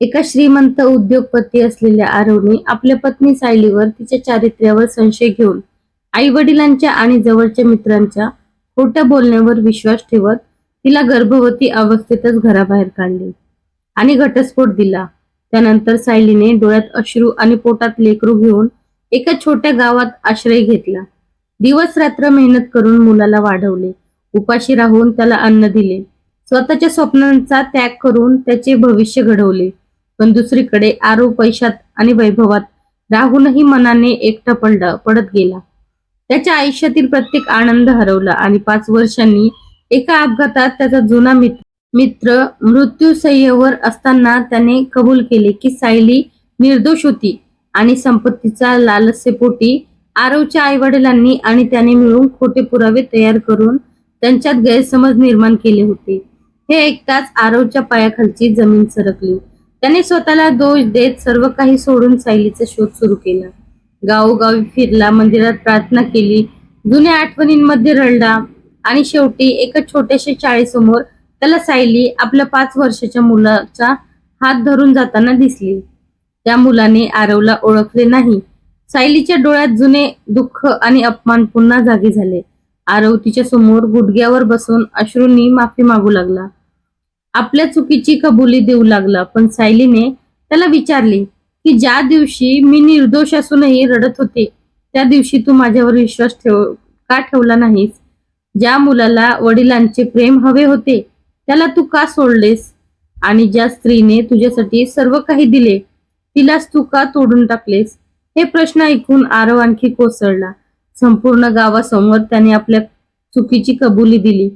एका श्रीमंत उद्योगपती असलेल्या आरवने आपल्या पत्नी सायलीवर तिच्या चारित्र्यावर संशय घेऊन आई वडिलांच्या आणि जवळच्या मित्रांच्या खोट्या बोलण्यावर विश्वास ठेवत तिला गर्भवती अवस्थेतच घराबाहेर काढले आणि घटस्फोट दिला. त्यानंतर सायलीने डोळ्यात अश्रू आणि पोटात लेकरू घेऊन एका छोट्या गावात आश्रय घेतला. दिवस रात्र मेहनत करून मुलाला वाढवले, उपाशी राहून त्याला अन्न दिले, स्वतःच्या स्वप्नांचा त्याग करून त्याचे भविष्य घडवले. पण दुसरीकडे आरव पैशात आणि वैभवात राहूनही मनाने एकटा पडत गेला. त्याच्या आयुष्यातील प्रत्येक आनंद हरवला आणि 5 वर्षांनी एका अपघातात त्याचा जुना मित्र मृत्यूशय्येवर असताना त्याने कबूल केले की सायली निर्दोष होती आणि संपत्तीचा लालसेपोटी आरवच्या आई वडिलांनी आणि त्याने मिळून खोटे पुरावे तयार करून त्यांच्यात गैरसमज निर्माण केले होते. हे ऐकताच आरवच्या पायाखालची जमीन सरकली. त्याने स्वतःला दोष देत सर्व काही सोडून सायलीचा शोध सुरू केला. गावोगावी फिरला, मंदिरात प्रार्थना केली, जुन्या आठवणींमध्ये रडला आणि शेवटी एका छोट्याशा शाळेसमोर त्याला सायली आपल्या 5 वर्षाच्या मुलाचा हात धरून जाताना दिसली. त्या मुलाने आरवला ओळखले नाही. सायलीच्या डोळ्यात जुने दुःख आणि अपमान पुन्हा जागे झाले. आरव तिच्या समोर गुडघ्यावर बसून अश्रूंनी माफी मागू लागला, आपल्या चुकीची कबुली देऊ लागला. पण सायलीने त्याला विचारले की ज्या दिवशी मी निर्दोष असूनही रडत होते त्या दिवशी तू माझ्यावर विश्वास का ठेवला नाहीस? ज्या मुलाला वडिलांचे प्रेम हवे होते त्याला तू का सोडलेस? आणि ज्या स्त्रीने तुझ्यासाठी सर्व काही दिले तिलाच तू का तोडून टाकलेस? हे प्रश्न ऐकून आरव आणखी कोसळला. संपूर्ण गावासमोर त्याने आपल्या चुकीची कबुली दिली,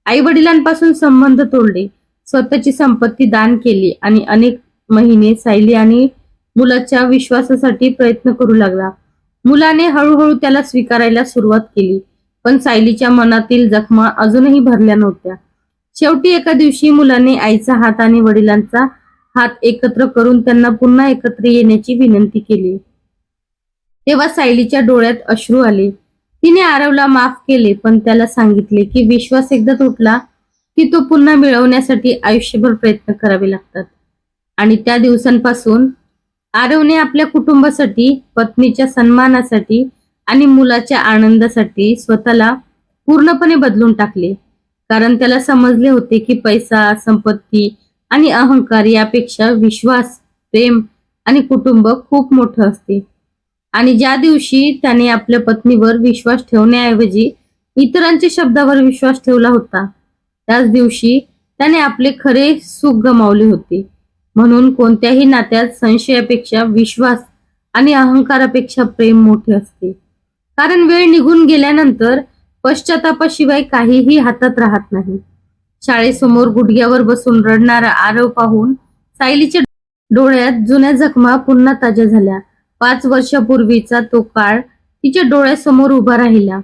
आई वडिलांपासून संबंध तोडले, स्वतःची संपत्ती दान केली आणि अनेक महिने सायली आणि मुलाच्या विश्वासासाठी प्रयत्न करू लागला. मुलाने हळूहळू त्याला स्वीकारायला सुरुवात केली, पण सायलीच्या मनातील जखमा अजूनही भरल्या नव्हत्या. शेवटी एका दिवशी मुलाने आईचा हात आणि वडिलांचा हात एकत्र करून त्यांना पुन्हा एकत्र येण्याची विनंती केली. तेव्हा सायलीच्या डोळ्यात अश्रू आले. तिने आरवला माफ केले, पण त्याला सांगितले की विश्वास एकदा तुटला की तो पुन्हा मिळवण्यासाठी आयुष्यभर प्रयत्न करावे लागतात. आणि त्या दिवसांपासून आरवने आपल्या कुटुंबासाठी, पत्नीच्या सन्मानासाठी आणि मुलाच्या आनंदासाठी स्वतःला पूर्णपणे बदलून टाकले. कारण त्याला समजले होते की पैसा, संपत्ती आणि अहंकार यापेक्षा विश्वास, प्रेम आणि कुटुंब खूप मोठं असते. आणि ज्या दिवशी त्याने आपल्या पत्नीवर विश्वास ठेवण्याऐवजी इतरांच्या शब्दावर विश्वास ठेवला होता त्याच दिवशी त्याने आपले खरे सुख गमावले होते. म्हणून कोणत्याही नात्यात संशयापेक्षा विश्वास आणि अहंकारापेक्षा प्रेम मोठे असते. कारण वेळ निघून गेल्यानंतर पश्चातापाशिवाय काहीही हातात राहत नाही. शाळेसमोर गुडघ्यावर बसून रडणारा आरव पाहून सायलीच्या डोळ्यात जुन्या जखमा पुन्हा ताज्या झाल्या. 5 वर्षापूर्वीचा तो काळ तिच्या डोळ्यासमोर उभा राहिला.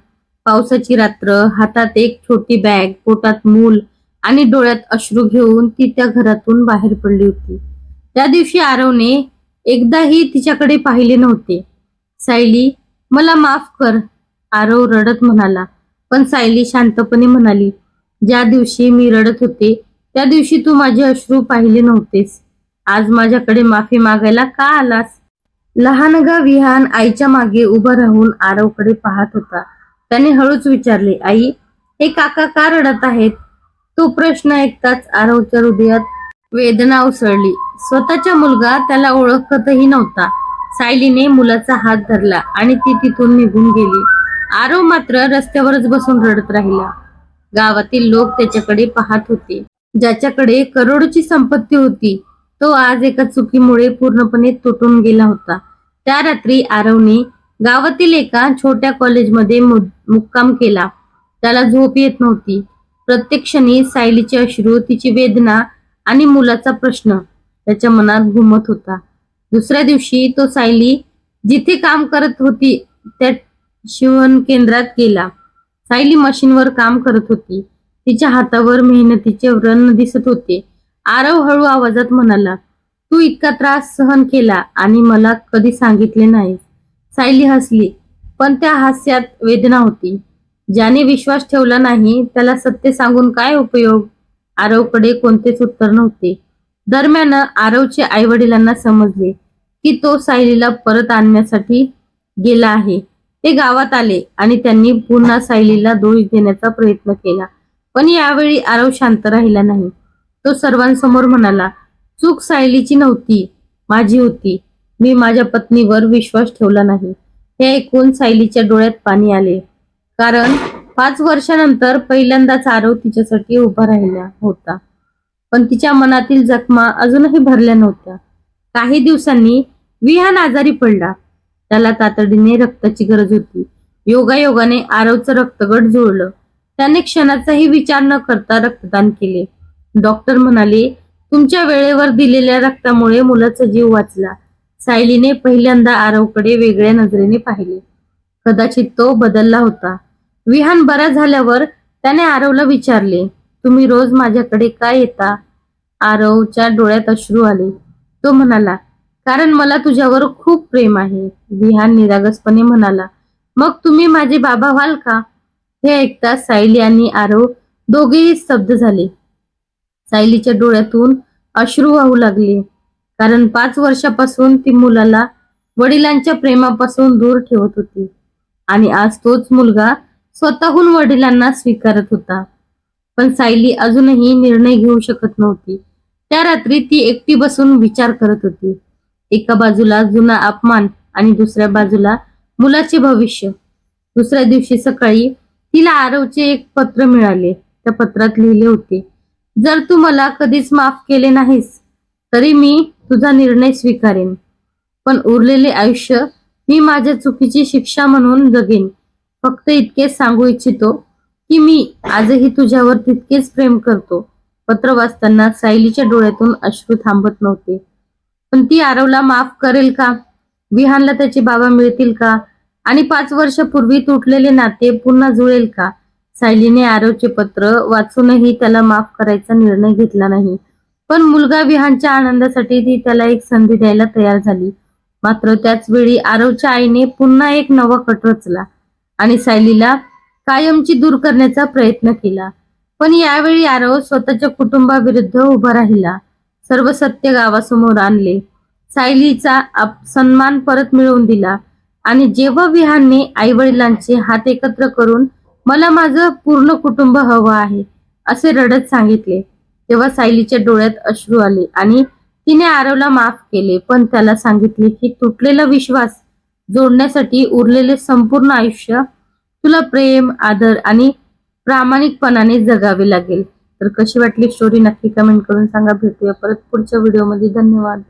पावसाची रात्र, हातात एक छोटी बॅग, पोटात मूल आणि डोळ्यात अश्रू घेऊन ती त्या घरातून बाहेर पडली होती. त्या दिवशी आरवने एकदाही तिच्याकडे पाहिले नव्हते. सायली, मला माफ कर, आरव रडत म्हणाला. पण सायली शांतपणे म्हणाली, ज्या दिवशी मी रडत होते त्या दिवशी तू माझे अश्रू पाहिले नव्हतेस. आज माझ्याकडे माफी मागायला का आलास? लहानगा विहान आईच्या मागे उभा राहून आरवकडे पाहत होता. त्याने हळूच विचारले, आई, हे काका का रडत आहेत? तो प्रश्न ऐकताच आरवच्या हृदयात वेदना उसळली. स्वतःचा मुलगा त्याला ओळखतही नव्हता. सायलीने मुलाचा हात धरला आणि ती तिथून निघून गेली. आरव मात्र रस्त्यावरच बसून रडत राहिला. गावातील लोक त्याच्याकडे पाहत होते. ज्याच्याकडे करोडोची संपत्ती होती तो आज एका चुकीमुळे पूर्णपणे तुटून गेला होता. त्या रात्री आरवने गावातील एका छोट्या कॉलेजमध्ये मुक्काम केला. त्याला झोप येत नव्हती. प्रत्येक क्षणी सायलीचे अश्रू, तिची वेदना आणि मुलाचा प्रश्न त्याच्या मनात घुमत होता. दुसऱ्या दिवशी तो सायली जिथे काम करत होती त्या शिवण केंद्रात गेला. सायली मशीनवर काम करत होती. तिच्या हातावर मेहनतीचे व्रण दिसत होते. आरव हळू आवाजात म्हणाला, तू इतका त्रास सहन केला आणि मला कधी सांगितले नाही. सायली हसली, पण त्या हास्यात वेदना होती. ज्याने विश्वास ठेवला नाही त्याला सत्य सांगून काय उपयोग? आरवकडे कोणतेच उत्तर नव्हते. दरम्यान आरवचे आई वडिलांना समजले की तो सायलीला परत आणण्यासाठी गेला आहे. ते गावात आले आणि त्यांनी पुन्हा सायलीला दोष देण्याचा प्रयत्न केला. पण यावेळी आरव शांत राहिला नाही. तो सर्वांसमोर म्हणाला, चूक सायलीची नव्हती, माझी होती. मी माझ्या पत्नीवर विश्वास ठेवला नाही. हे ऐकून सायलीच्या डोळ्यात पाणी आले. कारण 5 वर्षानंतर पहिल्यांदाच आरव तिच्यासाठी उभा राहिला होता. पण तिच्या मनातील जखमा अजूनही भरल्या नव्हत्या. काही दिवसांनी विहान आजारी पडला. त्याला तातडीने रक्ताची गरज होती. योगायोगाने आरवचं रक्तगट जुळलं. त्याने क्षणाचाही विचार न करता रक्तदान केले. डॉक्टर म्हणाले, तुमच्या वेळेवर दिलेल्या रक्तामुळे मुलाचा जीव वाचला. सायलीने पहिल्यांदा आरवकडे वेगळ्या नजरेने पाहिले. कदाचित तो बदलला होता. विहान बरा झाल्यावर त्याने आरवला विचारले, तुम्ही रोज माझ्याकडे का येता? आरवच्या डोळ्यात अश्रू आले. तो म्हणाला, कारण मला तुझ्यावर खूप प्रेम आहे. विहान निरागसपणे म्हणाला, मग तुम्ही माझे बाबा व्हाल का? हे ऐकताच सायली आणि आरव दोघेही स्तब्ध झाले. सायलीच्या डोळ्यातून अश्रू वाहू लागले. कारण 5 वर्षापासून ती मुलाला वडिलांच्या प्रेमापासून दूर ठेवत होती आणि आज तोच मुलगा स्वतःहून वडिलांना स्वीकारत होता. पण सायली अजूनही निर्णय घेऊ शकत नव्हती. त्या रात्री ती एकटी बसून विचार करत होती. एका बाजूला जुना अपमान आणि दुसऱ्या बाजूला मुलाचे भविष्य. दुसऱ्या दिवशी सकाळी तिला आरवचे एक पत्र मिळाले. त्या पत्रात लिहिले होते, जर तू मला कधीच माफ केले नाहीस तरी मी तुझा निर्णय स्वीकारेन. पण उरलेले आयुष्य मी माझ्या चुकीची शिक्षा म्हणून जगेन. फक्त इतकेच सांगू इच्छितो की मी आजही तुझ्यावर तितकेच प्रेम करतो. पत्र वाचताना सायलीच्या डोळ्यातून अश्रू थांबत नव्हते. पण ती आरवला माफ करेल का? विहानला त्याचे बाबा मिळतील का? आणि 5 वर्षापूर्वी तुटलेले नाते पुन्हा जुळेल का? सायलीने आरवचे पत्र वाचूनही त्याला माफ करायचा निर्णय घेतला नाही. पण मुलगा विहानच्या आनंदासाठी ती त्याला एक संधी द्यायला तयार झाली. मात्र त्याच वेळी आरवच्या आईने पुन्हा एक नवा कट रचला आणि सायलीला कायमची दूर करण्याचा प्रयत्न केला. पण यावेळी आरव स्वतःच्या कुटुंबाविरुद्ध उभा राहिला. सर्व सत्य गावासमोर आणले. सायलीचा सन्मान परत मिळवून दिला आणि जेव्हा विहानने आई वडिलांचे हात एकत्र करून मला माझं पूर्ण कुटुंब हवं आहे असे रडत सांगितले, तेव्हा सायलीच्या डोळ्यात अश्रू आले आणि तिने आरवला माफ केले. पण त्याला सांगितले की तुटलेला विश्वास जोडण्यासाठी उरलेले संपूर्ण आयुष्य तुला प्रेम, आदर आणि प्रामाणिकपणाने जगावे लागेल. तर कशी वाटली स्टोरी नक्की कमेंट करून सांगा. भेटूया परत पुढच्या व्हिडिओमध्ये. धन्यवाद.